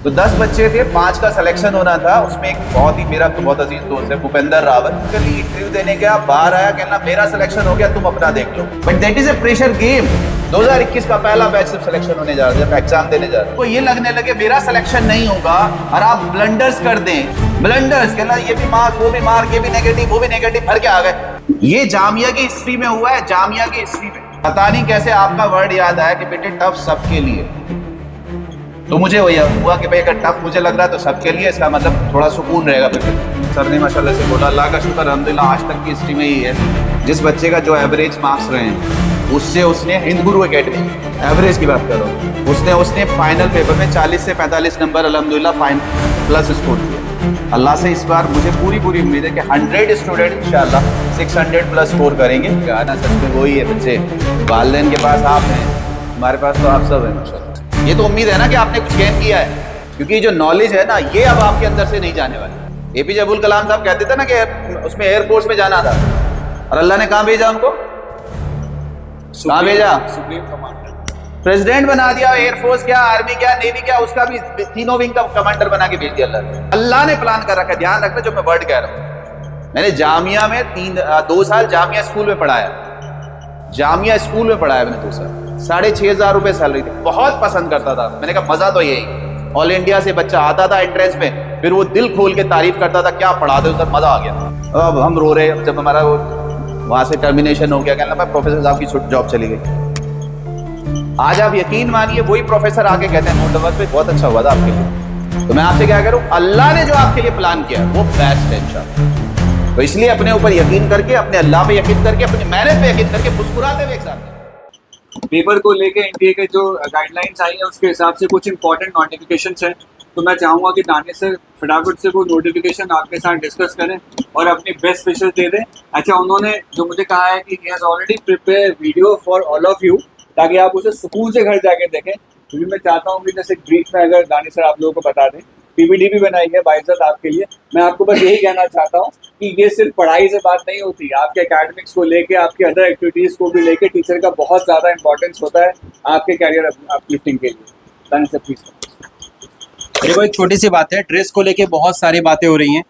तो 10 बच्चे थे, 5 का सिलेक्शन होना था। उसमें एक बहुत ही मेरा तो बहुत अजीज दोस्त है भूपेंद्र रावत, कल इंटरव्यू देने गया, बाहर आया, कहना मेरा सिलेक्शन हो गया, तुम अपना देख लो। But that is a pressure game. 2021 का पहला बैच सिर्फ सिलेक्शन होने जा रहा है, एग्जाम देने जा रहे हैं, तो ये लगने लगे मेरा सिलेक्शन नहीं होगा और आप ब्लंडर्स कर दें। ब्लंडर्स कहना ये भी मार्क, वो भी मार्क, ये भी नेगेटिव, वो भी नेगेटिव, भर के आ गए। ये जामिया की हिस्ट्री में हुआ है, जामिया की हिस्ट्री में। पता नहीं कैसे आपका वर्ड याद आया कि बेटे टफ सबके लिए। तो मुझे वही हुआ कि भाई अगर टफ मुझे लग रहा है तो सबके लिए, इसका मतलब थोड़ा सुकून रहेगा। फिर सर ने माशाल्लाह से बोला, अल्लाह का शुक्र अल्हम्दुलिल्लाह आज तक की हिस्ट्री में ही है जिस बच्चे का जो एवरेज मार्क्स रहे हैं उससे उसने हिंद गुरु एकेडमी एवरेज की बात कर रहा हूँ, उसने फाइनल पेपर में 40 से 45 नंबर अल्हम्दुलिल्लाह फाइनल प्लस स्कोर किया। अल्लाह से इस बार मुझे पूरी उम्मीद है कि 100 स्टूडेंट इंशाल्लाह 600 प्लस स्कोर करेंगे। गाना सच में वही है, बच्चे वालिदैन के पास आप हैं, हमारे पास तो आप सब हैं माशाल्लाह। ये तो उम्मीद है ना कि आपने कुछ गेन किया है, क्योंकि जो नॉलेज है ना ये अब आपके अंदर से नहीं जाने वाली। एपीजे अब्दुल कलाम साहब कहते थे ना कि उसमें एयरफोर्स में जाना था और अल्लाह ने कहाँ भेजा उनको, कहाँ भेजा? सुप्रीम कमांडर, प्रेसिडेंट बना दिया। एयरफोर्स क्या, आर्मी क्या, नेवी क्या, उसका भी तीनों विंग का कमांडर बना के भेज दिया अल्लाह ने प्लान कर रखा है। ध्यान रखना जो मैं वर्ड कह रहा हूँ, मैंने जामिया में 2 साल जामिया स्कूल में पढ़ाया, जामिया स्कूल में पढ़ाया मैंने 2 साल, 6,500 रुपए सैलरी थी। बहुत पसंद करता था, मैंने कहा मजा तो यही। ऑल इंडिया से बच्चा आता था एंट्रेंस में, फिर वो दिल खोल के तारीफ करता था, क्या पढ़ा दे, उधर मजा आ गया। अब हम रो रहे जब हमारा वो वहां से टर्मिनेशन हो गया, कहना मैं प्रोफेसर साहब की जॉब चली गई। आज आप यकीन मानिए वही प्रोफेसर आके कहते हैं मोटरबस पे बहुत अच्छा हुआ था आपके लिए। तो मैं आपसे क्या करूं, अल्लाह ने जो आपके लिए प्लान किया वो बेस्ट है इंशाल्लाह। तो इसलिए अपने ऊपर यकीन करके, अपने अल्लाह पे यकीन करके, अपनी मेहनत पे यकीन करके मुस्कुराते हुए एग्जाम दें। पेपर को लेके एनटीए के जो गाइडलाइंस आई है उसके हिसाब से कुछ इंपॉर्टेंट नोटिफिकेशंस हैं, तो मैं चाहूँगा कि दानिश सर फटाफट से वो नोटिफिकेशन आपके साथ डिस्कस करें और अपनी बेस्ट विशेस दे दें। अच्छा, उन्होंने जो मुझे कहा है कि he has already prepare video for all of you, ताकि आप उसे सुकून से घर जाके देखें। क्योंकि मैं चाहता हूँ कि जैसे ब्रीफ में अगर दानिश सर आप लोगों को बता दें, पीपीटी भी बनाई है बाइज्जत आपके लिए। मैं आपको बस यही कहना चाहता हूँ कि ये सिर्फ पढ़ाई से बात नहीं होती, आपके एकेडमिक्स को लेके, आपके अदर एक्टिविटीज़ को भी लेके टीचर का बहुत ज़्यादा इंपॉर्टेंस होता है आपके कैरियर अपलिफ्टिंग के लिए। Danish sir please. देखो एक छोटी सी बात है, ड्रेस को लेके बहुत सारी बातें हो रही हैं,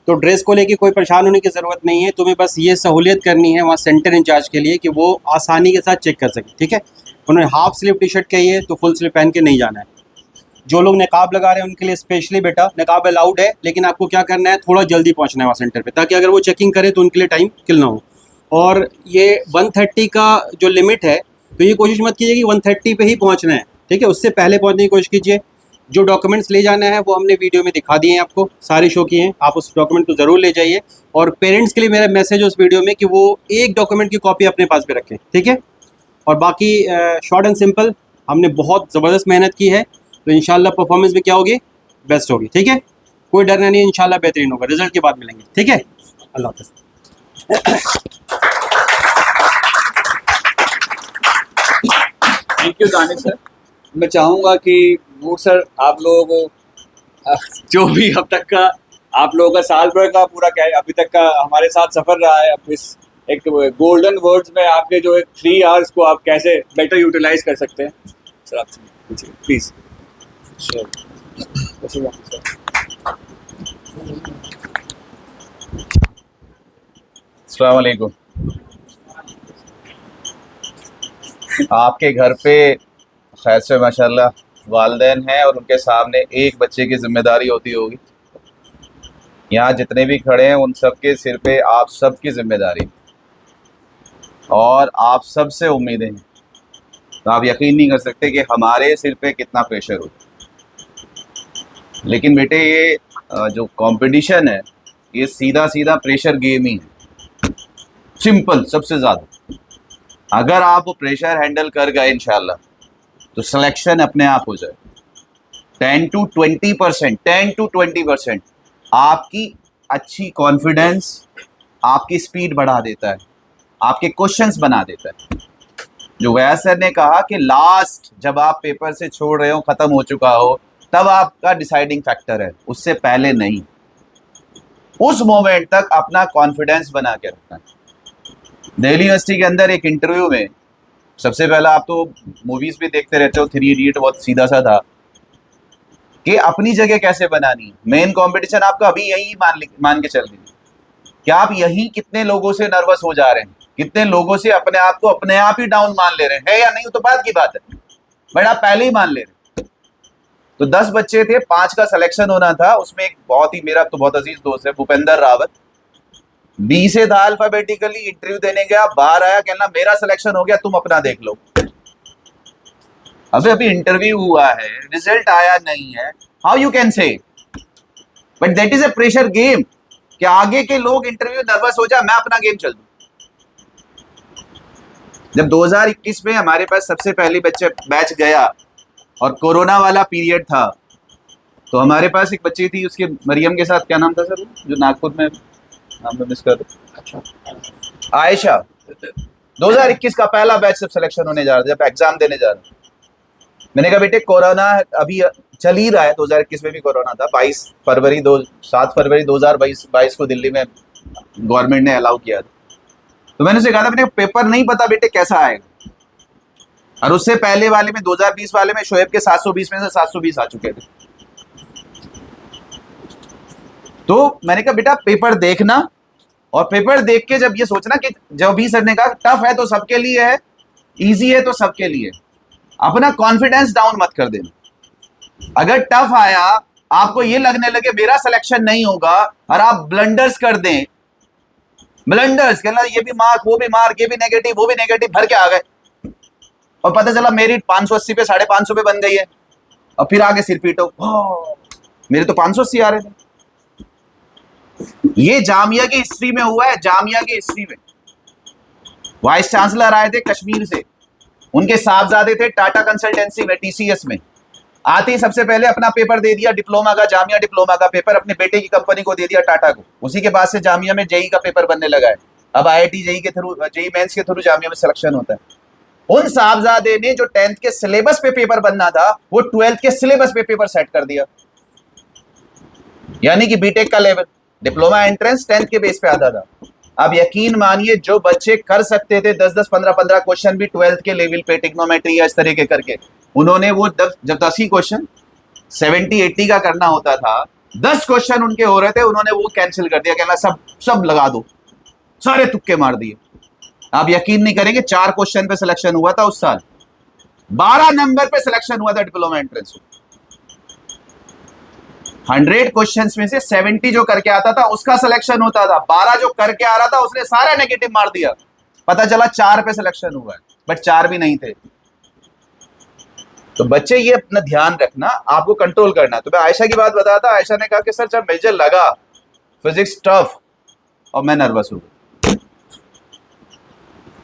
तो ड्रेस को लेके कोई परेशान होने की ज़रूरत नहीं है। तुम्हें बस ये सहूलियत करनी है वहाँ सेंटर इंचार्ज के लिए कि वो आसानी के साथ चेक कर सके, ठीक है। उन्होंने हाफ स्लीव टी शर्ट कही है तो फुल स्लीव पहन के नहीं जाना है। जो लोग नकाब लगा रहे हैं उनके लिए स्पेशली बेटा नकाब अलाउड है, लेकिन आपको क्या करना है, थोड़ा जल्दी पहुँचना है वहाँ सेंटर पर, ताकि अगर वो चेकिंग करे तो उनके लिए टाइम किल ना हो। और ये 130 का जो लिमिट है, तो ये कोशिश मत कीजिए कि 130 पे ही पहुँचना है, ठीक है, उससे पहले पहुँचने की कोशिश कीजिए। जो डॉक्यूमेंट्स ले जाना है वो हमने वीडियो में दिखा दिए हैं, आपको सारे शो किए हैं, आप उस डॉक्यूमेंट को ज़रूर ले जाइए। और पेरेंट्स के लिए मेरा मैसेज है उस वीडियो में कि वो एक डॉक्यूमेंट की कॉपी अपने पास भी रखें, ठीक है। और बाकी शॉर्ट एंड सिंपल, हमने बहुत ज़बरदस्त मेहनत की है, तो इंशाल्लाह परफॉर्मेंस भी क्या होगी, बेस्ट होगी, ठीक है। कोई डरना नहीं है, इंशाल्लाह बेहतरीन होगा, रिजल्ट के बाद मिलेंगे, ठीक है। अल्लाह हाफ़िज़। Thank you Danish sir. मैं चाहूँगा कि नूर सर आप लोगों को जो भी अब तक का आप लोगों का साल भर का पूरा अभी तक का हमारे साथ सफ़र रहा है, अब इस एक गोल्डन वर्ड्स में आपके जो 3 आवर्स को आप कैसे बेटर यूटिलाइज कर सकते हैं, सर आपसे पूछिए प्लीज़। अस्सलाम वालेकुम। आपके घर पे खैर से माशाल्लाह वालिदैन हैं और उनके सामने एक बच्चे की जिम्मेदारी होती होगी। यहाँ जितने भी खड़े हैं उन सब के सिर पे आप सब की जिम्मेदारी और आप सब से उम्मीदें हैं। तो आप यकीन नहीं कर सकते कि हमारे सिर पे कितना प्रेशर होता है। लेकिन बेटे ये जो कंपटीशन है ये सीधा सीधा प्रेशर गेम ही है, सिंपल सबसे ज़्यादा। अगर आप वो प्रेशर हैंडल कर गए इंशाल्लाह तो सिलेक्शन अपने आप हो जाए। 10 to 20%, 10 to 20% आपकी अच्छी कॉन्फिडेंस, आपकी स्पीड बढ़ा देता है, आपके क्वेश्चंस बना देता है। जो वैस सर ने कहा कि लास्ट जब आप पेपर से छोड़ रहे हो, ख़त्म हो चुका हो, तब आपका डिसाइडिंग फैक्टर है, उससे पहले नहीं। उस मोमेंट तक अपना कॉन्फिडेंस बना के रखना है। दिल्ली यूनिवर्सिटी के अंदर एक इंटरव्यू में, सबसे पहला आप तो मूवीज़ भी देखते रहते हो, 3 इडियट बहुत सीधा सा था कि अपनी जगह कैसे बनानी है। मेन कंपटीशन आपका अभी यही मान के चल रही है कि आप यही कितने लोगों से नर्वस हो जा रहे हैं, कितने लोगों से अपने आप को अपने आप ही डाउन मान ले रहे हैं, है या नहीं, तो बात की बात है, बट आप पहले ही मान ले रहे हैं। तो 10 बच्चे थे, 5 का सिलेक्शन होना था, उसमें एक बहुत ही मेरा तो बहुत अजीज दोस्त है भूपेंद्र रावत, बी से था अल्फाबेटिकली, इंटरव्यू देने गया, बाहर आया, कहना मेरा सिलेक्शन हो गया, तुम अपना देख लो। अभी इंटरव्यू हुआ है, रिजल्ट आया नहीं है, how you can say, but that is a pressure game कि आगे के लोग इंटरव्यू नर्वस हो जाए, मैं अपना गेम चल दूं। जब 2021 में हमारे पास सबसे पहली बैच गया और कोरोना वाला पीरियड था, तो हमारे पास एक बच्ची थी, उसके मरियम के साथ, क्या नाम था सर जो नागपुर में, नाम में मिस कर, अच्छा आयशा, 2021 का पहला बैच सब सिलेक्शन होने जा रहा था, जब एग्जाम देने जा रहा था। मैंने कहा बेटे कोरोना अभी चल ही रहा है, 2021 में भी कोरोना था, 7 फरवरी 2022 को दिल्ली में गवर्नमेंट ने अलाउ किया था। तो मैंने उसे कहा था, मैंने पेपर नहीं पता बेटे कैसा आएगा, और उससे पहले वाले में 2020 वाले में शोएब के 720 में से 720 आ चुके थे। तो मैंने कहा बेटा पेपर देखना, और पेपर देख के जब ये सोचना कि जब भी सर ने कहा टफ है तो सबके लिए है, इजी है तो सबके लिए, अपना कॉन्फिडेंस डाउन मत कर देना। अगर टफ आया, आपको ये लगने लगे मेरा सिलेक्शन नहीं होगा, और आप ब्लंडर्स कर दें, ब्लंडर्स कहना ये भी मार्क वो भी मार्क, ये भी नेगेटिव वो भी नेगेटिव, भर के आ गए, और पता चला मेरिट 580 पे 550 पे बन गई है, और फिर आगे सिर पीटो, मेरे तो 580 आ रहे थे। ये जामिया की हिस्ट्री में हुआ है, जामिया की हिस्ट्री में वाइस चांसलर आए थे कश्मीर से, उनके साहबजादे थे टाटा कंसल्टेंसी में, टीसीएस में, आते ही सबसे पहले अपना पेपर दे दिया डिप्लोमा का, जामिया डिप्लोमा का पेपर अपने बेटे की कंपनी को दे दिया टाटा को, उसी के बाद से जामिया में जेई का पेपर बनने लगा है। अब आईआईटी जेई के थ्रू, जेई मेंस के थ्रू जामिया में सिलेक्शन होता है। उन साहबजादे ने जो 10th के सिलेबस पे पेपर बनना था, वो 12th के सिलेबस पे पेपर सेट कर दिया, यानी कि बीटेक का लेवल, डिप्लोमा एंट्रेंस 10th के बेस पे आता था। अब यकीन मानिए जो बच्चे कर सकते थे 10-10, 15-15 क्वेश्चन भी 12th के लेवल पे टिग्नोमेट्री या इस तरह के करके, उन्होंने वो जब 10 ही क्वेश्चन 70-80 का करना होता था, 10 क्वेश्चन उनके हो रहे थे, उन्होंने वो कैंसिल कर दिया, कहना सब लगा दो, सारे तुक्के मार दिए। आप यकीन नहीं करेंगे 4 क्वेश्चन पे सिलेक्शन हुआ था उस साल, 12 नंबर पे सिलेक्शन हुआ था डिप्लोमा एंट्रेंस। 100 क्वेश्चंस में से 70 जो करके आता था उसका सिलेक्शन होता था, 12 जो करके आ रहा था उसने सारा नेगेटिव मार दिया, पता चला 4 पे सिलेक्शन हुआ है, बट 4 भी नहीं थे। तो बच्चे ये अपना ध्यान रखना, आपको कंट्रोल करना। तो मैं आयशा की बात बताया था, आयशा ने कहा कि सर जब मुझे लगा फिजिक्स टफ और मैं नर्वस हो गई,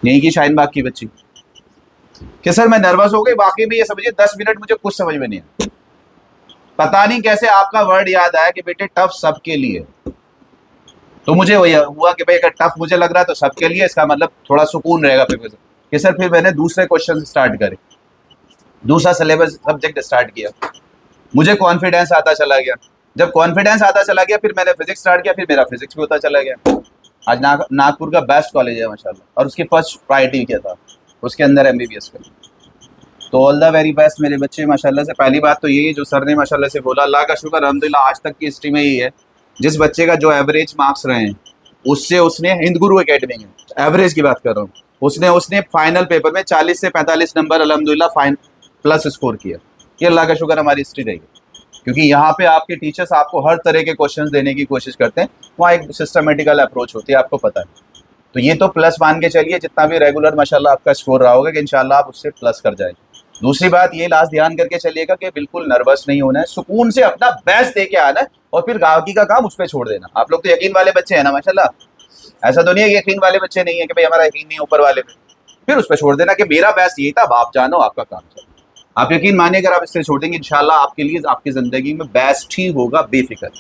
यही की शाहीन बाग की बच्ची कि सर मैं नर्वस हो गई, वाकई में ये समझिए 10 मिनट मुझे कुछ समझ में नहीं आया, पता नहीं कैसे आपका वर्ड याद आया कि बेटे टफ सबके लिए। तो मुझे हुआ कि भाई अगर टफ मुझे लग रहा है तो सबके लिए, इसका मतलब थोड़ा सुकून रहेगा पेपर से, कि सर फिर मैंने दूसरे क्वेश्चन स्टार्ट करे, दूसरा सिलेबस सब्जेक्ट स्टार्ट किया, मुझे कॉन्फिडेंस आता चला गया। जब कॉन्फिडेंस आता चला गया फिर मैंने फिजिक्स स्टार्ट किया, फिर मेरा फिजिक्स भी होता चला गया। आज नागपुर का बेस्ट कॉलेज है माशाल्लाह, और उसकी फर्स्ट प्रायोरिटी क्या था, उसके अंदर MBBS का। तो ऑल द वेरी बेस्ट मेरे बच्चे माशाल्लाह से। पहली बात तो ये जो सर ने माशाल्लाह से बोला, अल्लाह का शुक्र अल्हम्दुलिल्लाह आज तक की हिस्ट्री में ही है, जिस बच्चे का जो एवरेज मार्क्स रहे हैं उससे उसने हिंद गुरु एकेडमी में, एवरेज की बात कर रहा हूँ, उसने फाइनल पेपर में 40 से 45 नंबर अल्हम्दुलिल्लाह प्लस स्कोर किया। ये अल्लाह का शुक्र हमारी हिस्ट्री रही है, क्योंकि यहाँ पे आपके टीचर्स आपको हर तरह के क्वेश्चंस देने की कोशिश करते हैं, वहाँ एक सिस्टमेटिकल अप्रोच होती है, आपको पता है। तो ये तो प्लस मान के चलिए, जितना भी रेगुलर माशाल्लाह आपका स्कोर रहा होगा कि इंशाल्लाह आप उससे प्लस कर जाएंगे। दूसरी बात ये लास्ट ध्यान करके चलिएगा कि बिल्कुल नर्वस नहीं होना है, सुकून से अपना बेस्ट दे के आना है, और फिर बाकी का काम उस पर छोड़ देना। आप लोग तो यकीन वाले बच्चे हैं ना माशाल्लाह, ऐसा तो नहीं है यकीन वाले बच्चे नहीं है कि भाई हमारा यकीन नहीं ऊपर वाले पे, फिर उस पर छोड़ देना कि मेरा बेस्ट यही था, आप जानो आपका काम चलो। आप यकीन मानिए अगर आप इससे छोड़ देंगे इंशाल्लाह आपके लिए आपकी ज़िंदगी में बेस्ट ही होगा, बेफिक्र।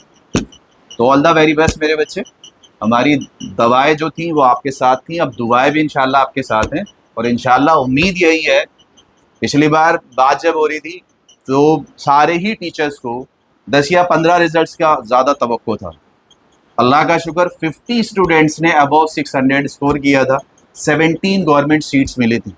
तो ऑल द वेरी बेस्ट मेरे बच्चे। हमारी दवाएं जो थी वो आपके साथ थी, अब दुआएं भी इंशाल्लाह आपके साथ हैं, और इंशाल्लाह उम्मीद यही है, पिछली बार बात जब हो रही थी तो सारे ही टीचर्स को 10 या 15 रिजल्ट्स का ज़्यादा तवक्को था। अल्लाह का शुक्र 50 स्टूडेंट्स ने अबव 600 स्कोर किया था, 17 गवर्नमेंट सीट्स मिली थी।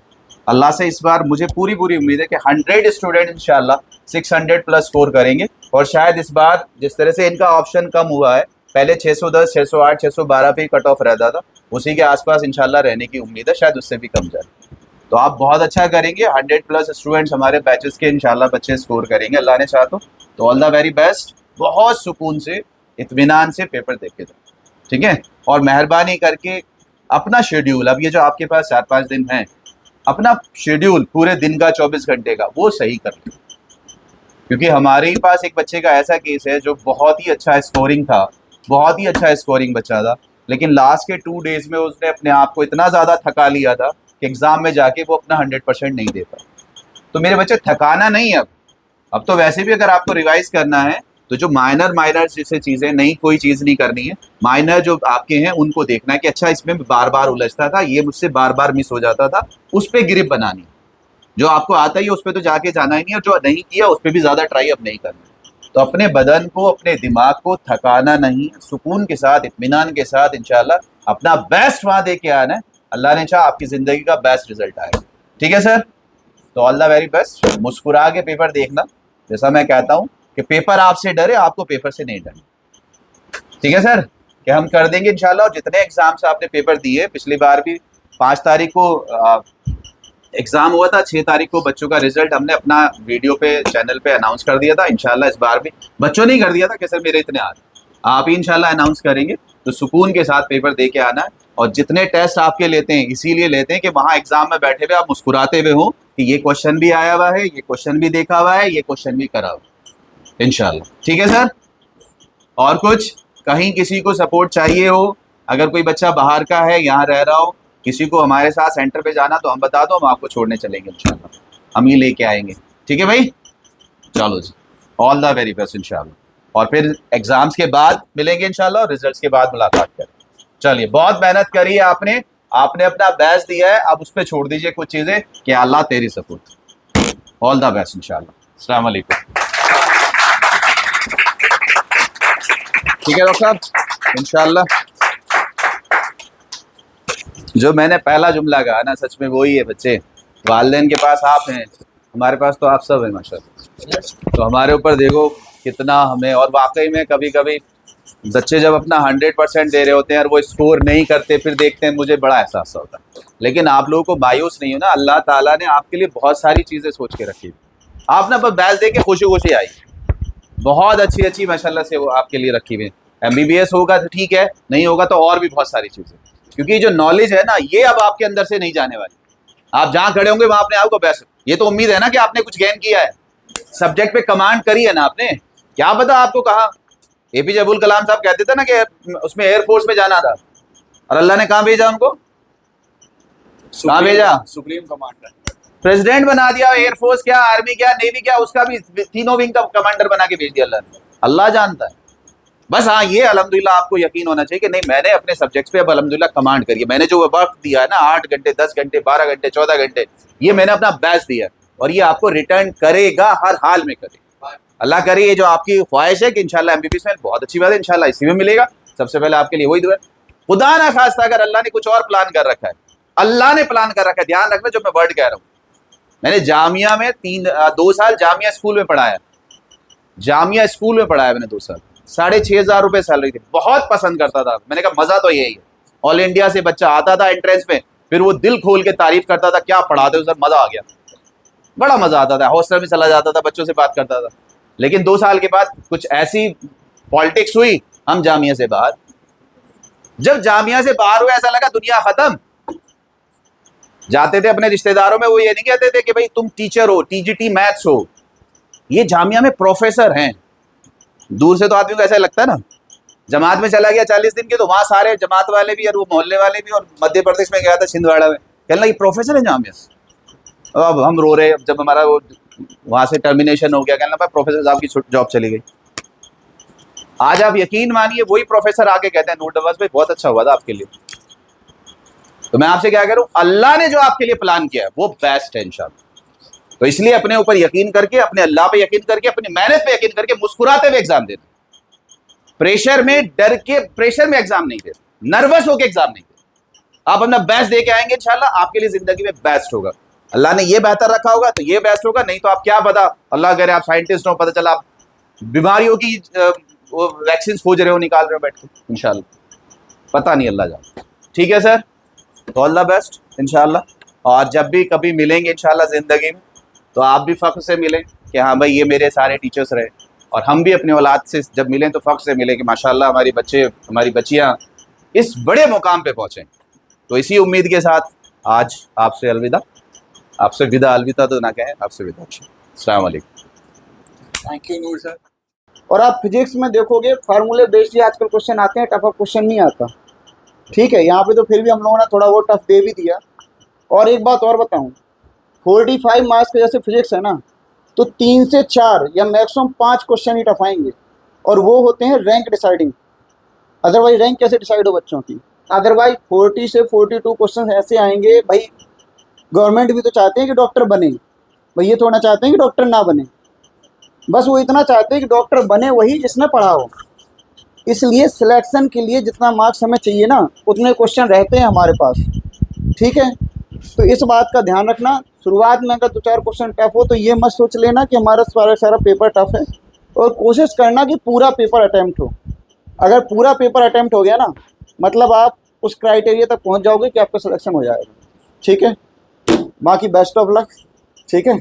अल्लाह से इस बार मुझे पूरी उम्मीद है कि 100 स्टूडेंट इंशाल्लाह 600 प्लस स्कोर करेंगे। और शायद इस बार जिस तरह से इनका ऑप्शन कम हुआ है, पहले 610, 608, 612 पे कट ऑफ रहता था, उसी के आसपास इंशाल्लाह रहने की उम्मीद है, शायद उससे भी कम जाए। तो आप बहुत अच्छा करेंगे, 100 प्लस स्टूडेंट्स हमारे बैचेस के इंशाल्लाह बच्चे स्कोर करेंगे अल्लाह ने चाहा तो ऑल द वेरी बेस्ट। बहुत सुकून से इत्मीनान से पेपर देख के जाओ, ठीक है। और मेहरबानी करके अपना शेड्यूल, अब ये जो आपके पास 4-5 दिन हैं, अपना शेड्यूल पूरे दिन का 24 घंटे का वो सही कर लें। क्योंकि हमारे ही पास एक बच्चे का ऐसा केस है जो बहुत ही अच्छा स्कोरिंग था, बहुत ही अच्छा स्कोरिंग बच्चा था, लेकिन लास्ट के 2 डेज में उसने अपने आप को इतना ज़्यादा थका लिया था कि एग्ज़ाम में जाके वो अपना 100% नहीं दे पाया। तो मेरे बच्चे थकाना नहीं है अब तो वैसे भी अगर आपको रिवाइज करना है तो जो माइनर जैसे चीज़ें, नहीं कोई चीज़ नहीं करनी है, माइनर जो आपके हैं उनको देखना है कि अच्छा इसमें बार बार उलझता था, ये मुझसे बार बार मिस हो जाता था, उस पर ग्रिप बनानी है। जो आपको आता ही है उस पर तो जाके जाना ही नहीं, और जो नहीं किया उस पर भी ज़्यादा ट्राई अब नहीं करना। तो अपने बदन को, अपने दिमाग को थकाना नहीं, सुकून के साथ, इत्मीनान के साथ इंशाल्लाह अपना बेस्ट वहाँ दे के आना है। अल्लाह ने चाहा आपकी ज़िंदगी का बेस्ट रिजल्ट आएगा, ठीक है सर। तो ऑल द वेरी बेस्ट। मुस्कुरा के पेपर देखना, जैसा मैं कहता हूँ कि पेपर आपसे डरे, आपको पेपर से नहीं डरना, ठीक है सर। कि हम कर देंगे इंशाल्लाह। और जितने एग्जाम्स आपने पेपर दिए, पिछली बार भी 5 तारीख को एग्जाम हुआ था, 6 तारीख को बच्चों का रिजल्ट हमने अपना वीडियो पे, चैनल पे अनाउंस कर दिया था। इंशाल्लाह इस बार भी बच्चों ने ही कर दिया था कि सर मेरे इतने आ रहे, आप ही इंशाल्लाह अनाउंस करेंगे। तो सुकून के साथ पेपर दे के आना है। और जितने टेस्ट आपके लेते हैं इसीलिए लेते हैं कि वहाँ एग्जाम में बैठे हुए आप मुस्कुराते हुए हो कि ये क्वेश्चन भी आया हुआ है, ये क्वेश्चन भी देखा हुआ है, ये क्वेश्चन भी करा हुआ है इंशाल्लाह, ठीक है सर। और कुछ कहीं किसी को सपोर्ट चाहिए हो, अगर कोई बच्चा बाहर का है, यहाँ रह रहा हो, किसी को हमारे साथ सेंटर पे जाना तो हम बता दो, हम आपको छोड़ने चलेंगे इंशाल्लाह, हम ही लेके आएंगे, ठीक है भाई। चलो जी, ऑल द वेरी बेस्ट इंशाल्लाह। और फिर एग्जाम्स के बाद मिलेंगे इंशाल्लाह, और रिजल्ट्स के बाद मुलाकात करें। चलिए, बहुत मेहनत करी है आपने अपना बेस्ट दिया है, अब उस पर छोड़ दीजिए कुछ चीजें कि अल्लाह तेरी सपोर्ट। ऑल द बेस्ट इंशाल्लाह। अस्सलाम वालेकुम। ठीक है डॉक्टर साहब, इंशाल्लाह जो मैंने पहला जुमला कहा ना, सच में वही है बच्चे। वालिदैन के पास आप हैं, हमारे पास तो आप सब हैं माशाल्लाह। तो हमारे ऊपर देखो कितना हमें, और वाकई में कभी कभी बच्चे जब अपना 100% दे रहे होते हैं और वो स्कोर नहीं करते, फिर देखते हैं, मुझे बड़ा एहसास होता है। लेकिन आप लोगों को मायूस नहीं होना, अल्लाह ताला ने आपके लिए बहुत सारी चीज़ें सोच के रखी। आप ना बस बैच दे के खुशी खुशी आई, बहुत अच्छी अच्छी माशाल्लाह से वो आपके लिए रखी हुई। MBBS होगा तो ठीक है, नहीं होगा तो और भी बहुत सारी चीज़ें, क्योंकि जो नॉलेज है ना, ये अब आपके अंदर से नहीं जाने वाली। आप जहाँ खड़े होंगे वहाँ अपने आप को बेस्ट, ये तो उम्मीद है ना कि आपने कुछ गेन किया है, सब्जेक्ट पे कमांड करी है ना आपने। क्या पता आपको कहा, APJ अब्दुल कलाम साहब कहते थे ना कि उसमें एयरफोर्स में जाना था, और अल्लाह ने कहाँ भेजा उनको, कहाँ भेजा, सुप्रीम कमांडर, प्रेसिडेंट बना दिया। एयरफोर्स क्या, आर्मी क्या, नेवी क्या, उसका भी तीनों विंग का कमांडर बना के भेज दिया अल्लाह ने। अल्लाह जानता है बस। हाँ, ये अल्हम्दुलिल्लाह आपको यकीन होना चाहिए कि नहीं, मैंने अपने सब्जेक्ट्स पे अब अल्हम्दुलिल्लाह कमांड करी है। मैंने जो वक्त दिया है ना, 8 घंटे, 10 घंटे, 12 घंटे, 14 घंटे, ये मैंने अपना बेस्ट दिया, और ये आपको रिटर्न करेगा, हर हाल में करेगा। अल्लाह करे ये जो आपकी ख्वाहिश है कि इंशाल्लाह MBBS में, बहुत अच्छी बात है, इंशाल्लाह इसी में मिलेगा। सबसे पहले आपके लिए वही दुआ है। खुदा ना खास्ता अगर अल्लाह ने कुछ और प्लान कर रखा है, अल्लाह ने प्लान कर रखा है, ध्यान रखना जो मैं वर्ड कह रहा हूँ। मैंने जामिया में 2 साल जामिया स्कूल में पढ़ाया, जामिया स्कूल में पढ़ाया मैंने 2 साल, 6,500 रुपये सैलरी थी, बहुत पसंद करता था। मैंने कहा मजा तो यही है। ऑल इंडिया से बच्चा आता था एंट्रेंस में, फिर वो दिल खोल के तारीफ करता था, क्या पढ़ाते हो सर, मजा आ गया, बड़ा मजा आता था। हॉस्टल में चला जाता था, बच्चों से बात करता था। लेकिन 2 साल के बाद कुछ ऐसी पॉलिटिक्स हुई, हम जामिया से बाहर। जब जामिया से बाहर हुए ऐसा लगा दुनिया खत्म। जाते थे अपने रिश्तेदारों में, वो ये नहीं कहते थे कि भाई तुम टीचर हो, TGT मैथ्स हो, ये जामिया में प्रोफेसर हैं। दूर से तो आदमी को ऐसा लगता है ना। जमात में चला गया 40 दिन के, तो वहां सारे जमात वाले भी और वो मोहल्ले वाले भी, और मध्य प्रदेश में गया था छिंदवाड़ा में, कहने लगा ये प्रोफेसर है जामिया। अब हम रो रहे, जब हमारा वो वहां से टर्मिनेशन हो गया, कहने लगा प्रोफेसर साहब की जॉब चली गई। आज आप यकीन मानिए वही प्रोफेसर आके कहते हैं, नूर नवाज भाई बहुत अच्छा हुआ था आपके लिए। तो मैं आपसे क्या कह रहा हूं, अल्लाह ने जो आपके लिए प्लान किया है वो बेस्ट है इंशाल्लाह। तो इसलिए अपने ऊपर यकीन करके, अपने अल्लाह पे यकीन करके, अपनी मेहनत पे यकीन करके, मुस्कुराते हुए एग्जाम देना। प्रेशर में डर के, प्रेशर में एग्जाम नहीं देना, नर्वस होकर एग्जाम नहीं देना। आप अपना बेस्ट दे के आएंगे इंशाल्लाह, आपके लिए जिंदगी में बेस्ट होगा। अल्लाह ने ये बेहतर रखा होगा तो ये बेस्ट होगा, नहीं तो आप क्या पता, अल्लाह करे आप साइंटिस्ट हो, पता चला आप बीमारियों की वो वैक्सीन खोज रहे हो, निकाल रहे हो बैठ के, इंशाल्लाह पता नहीं, अल्लाह जाने। ठीक है सर, तो ऑल द बेस्ट इंशाल्लाह। और जब भी कभी मिलेंगे इंशाल्लाह ज़िंदगी में तो आप भी फ़ख्र से मिलें कि हाँ भाई ये मेरे सारे टीचर्स रहे, और हम भी अपने औलाद से जब मिलें तो फ़ख्र से मिलें कि माशाल्लाह हमारी बच्चे हमारी बच्चियाँ इस बड़े मुकाम पे पहुँचें। तो इसी उम्मीद के साथ आज आपसे अलविदा, आपसे विदा, अलविदा तो ना कहें, आपसे विदा। अस्सलाम वालेकुम। Thank you Noor sir. और आप फिजिक्स में देखोगे फार्मूले बेस्ड ही आजकल क्वेश्चन आते हैं, टफ क्वेश्चन नहीं आता। ठीक है, यहाँ पे तो फिर भी हम लोगों ने थोड़ा वो टफ दे भी दिया। और एक बात और बताऊँ, 45 मार्क्स के जैसे फिजिक्स है ना, तो 3 से 4 या मैक्सिमम 5 क्वेश्चन ही टफ आएंगे, और वो होते हैं रैंक डिसाइडिंग। अदरवाइज रैंक कैसे डिसाइड हो बच्चों की? अदरवाइज 40 से 42 क्वेश्चन ऐसे आएंगे। भाई गवर्नमेंट भी तो चाहते हैं कि डॉक्टर बने, भाई ये थोड़ा चाहते हैं कि डॉक्टर ना बने, बस वो इतना चाहते हैं कि डॉक्टर बने वही जिसने पढ़ा हो। इसलिए सिलेक्शन के लिए जितना मार्क्स हमें चाहिए ना, उतने क्वेश्चन रहते हैं हमारे पास। ठीक है, तो इस बात का ध्यान रखना। शुरुआत में अगर 2-4 क्वेश्चन टफ हो तो ये मत सोच लेना कि हमारा सारा पेपर टफ है, और कोशिश करना कि पूरा पेपर अटैम्प्ट हो। अगर पूरा पेपर अटैम्प्ट हो गया ना, मतलब आप उस क्राइटेरिया तक पहुंच जाओगे कि आपका सिलेक्शन हो जाएगा। ठीक है, बाकी बेस्ट ऑफ लक। ठीक है।